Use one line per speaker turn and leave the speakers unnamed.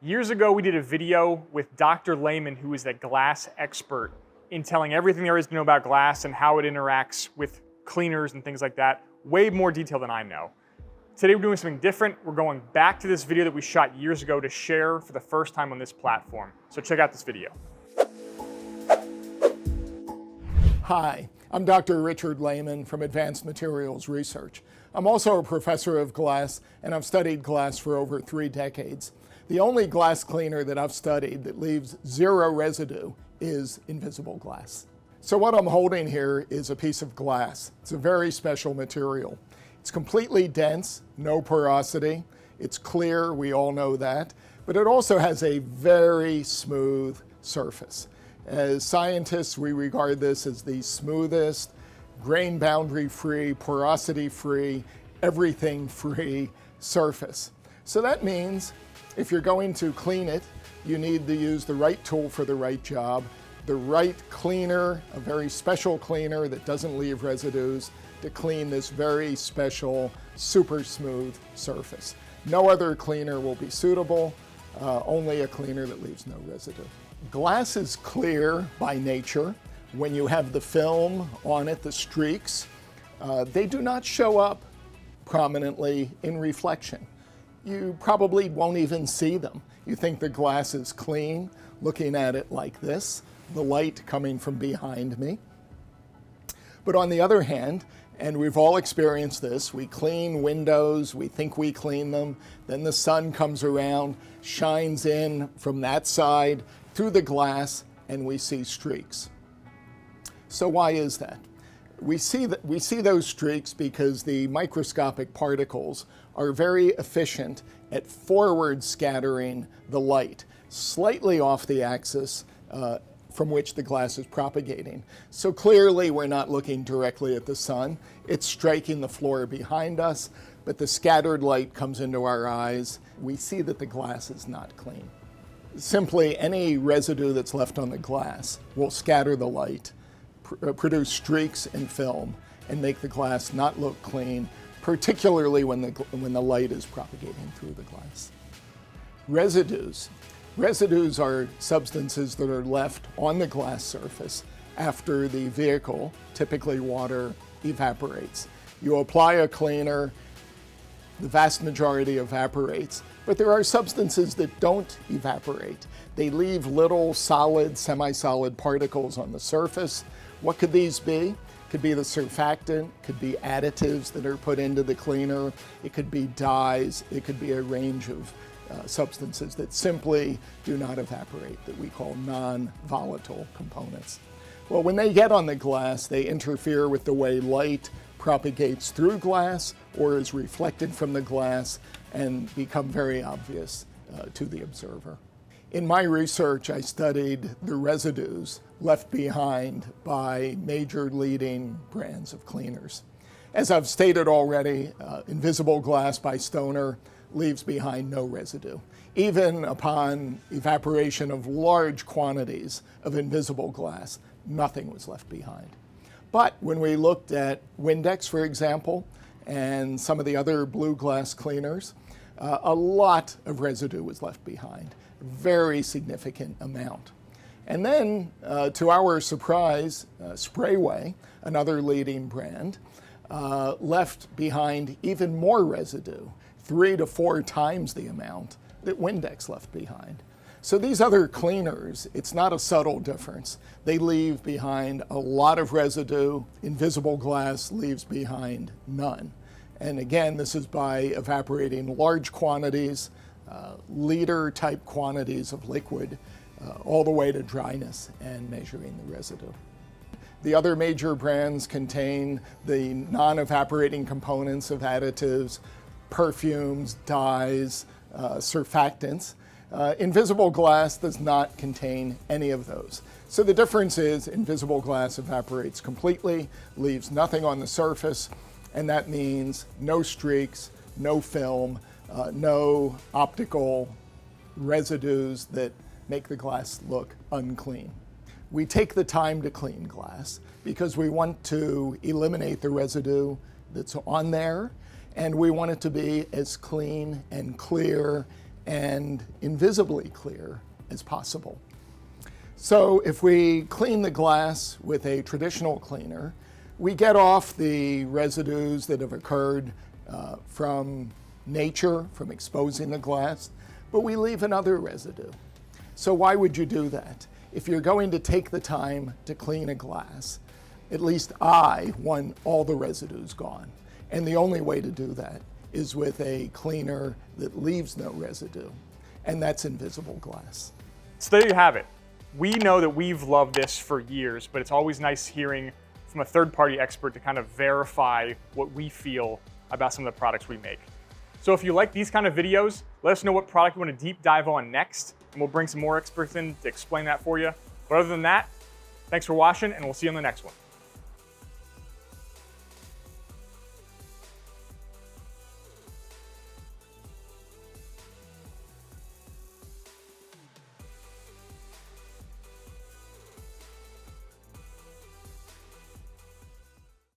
Years ago, we did a video with Dr. Lehman, who is a glass expert, in telling everything there is to know about glass and how it interacts with cleaners and things like that, way more detail than I know. Today we're doing something different. We're going back to this video that we shot years ago to share for the first time on this platform. So check out this video.
Hi, I'm Dr. Richard Lehman from Advanced Materials Research. I'm also a professor of glass, and I've studied glass for over 3 decades. The only glass cleaner that I've studied that leaves 0 residue is invisible glass. So what I'm holding here is a piece of glass. It's a very special material. It's completely dense, no porosity. It's clear, we all know that, but it also has a very smooth surface. As scientists, we regard this as the smoothest, grain boundary free, porosity free, everything free surface. So that means if you're going to clean it, you need to use the right tool for the right job, the right cleaner, a very special cleaner that doesn't leave residues, to clean this very special, super smooth surface. No other cleaner will be suitable, only a cleaner that leaves no residue. Glass is clear by nature. When you have the film on it, the streaks, they do not show up prominently in reflection. You probably won't even see them. You think the glass is clean, looking at it like this, the light coming from behind me. But on the other hand, and we've all experienced this, we clean windows, we think we clean them, then the sun comes around, shines in from that side through the glass, and we see streaks. So why is that? We see those streaks because the microscopic particles are very efficient at forward scattering the light, slightly off the axis from which the glass is propagating. So clearly we're not looking directly at the sun. It's striking the floor behind us, but the scattered light comes into our eyes. We see that the glass is not clean. Simply any residue that's left on the glass will scatter the light, produce streaks and film, and make the glass not look clean, particularly when the light is propagating through the glass. Residues. Residues are substances that are left on the glass surface after the vehicle, typically water, evaporates. You apply a cleaner, the vast majority evaporates, but there are substances that don't evaporate. They leave little solid, semi-solid particles on the surface. What could these be? Could be the surfactant, could be additives that are put into the cleaner, it could be dyes, it could be a range of substances that simply do not evaporate, that we call non-volatile components. Well, when they get on the glass, they interfere with the way light propagates through glass or is reflected from the glass and become very obvious to the observer. In my research, I studied the residues left behind by major leading brands of cleaners. As I've stated already, invisible glass by Stoner leaves behind no residue. Even upon evaporation of large quantities of invisible glass, nothing was left behind. But when we looked at Windex, for example, and some of the other blue glass cleaners, a lot of residue was left behind, very significant amount. And then, to our surprise, Sprayway, another leading brand, left behind even more residue, 3 to 4 times the amount that Windex left behind. So these other cleaners, it's not a subtle difference. They leave behind a lot of residue. Invisible glass leaves behind none. And again, this is by evaporating large quantities, liter-type quantities of liquid, all the way to dryness and measuring the residue. The other major brands contain the non-evaporating components of additives, perfumes, dyes, surfactants. Invisible glass does not contain any of those. So the difference is invisible glass evaporates completely, leaves nothing on the surface, and that means no streaks, no film, no optical residues that make the glass look unclean. We take the time to clean glass because we want to eliminate the residue that's on there, and we want it to be as clean and clear and invisibly clear as possible. So if we clean the glass with a traditional cleaner, we get off the residues that have occurred from nature, from exposing the glass, but we leave another residue. So why would you do that? If you're going to take the time to clean a glass, at least I want all the residues gone. And the only way to do that is with a cleaner that leaves no residue, and that's invisible glass.
So there you have it. We know that we've loved this for years, but it's always nice hearing from a third-party expert to kind of verify what we feel about some of the products we make. So if you like these kind of videos, let us know what product you want to deep dive on next, and we'll bring some more experts in to explain that for you. But other than that, thanks for watching, and we'll see you on the next one.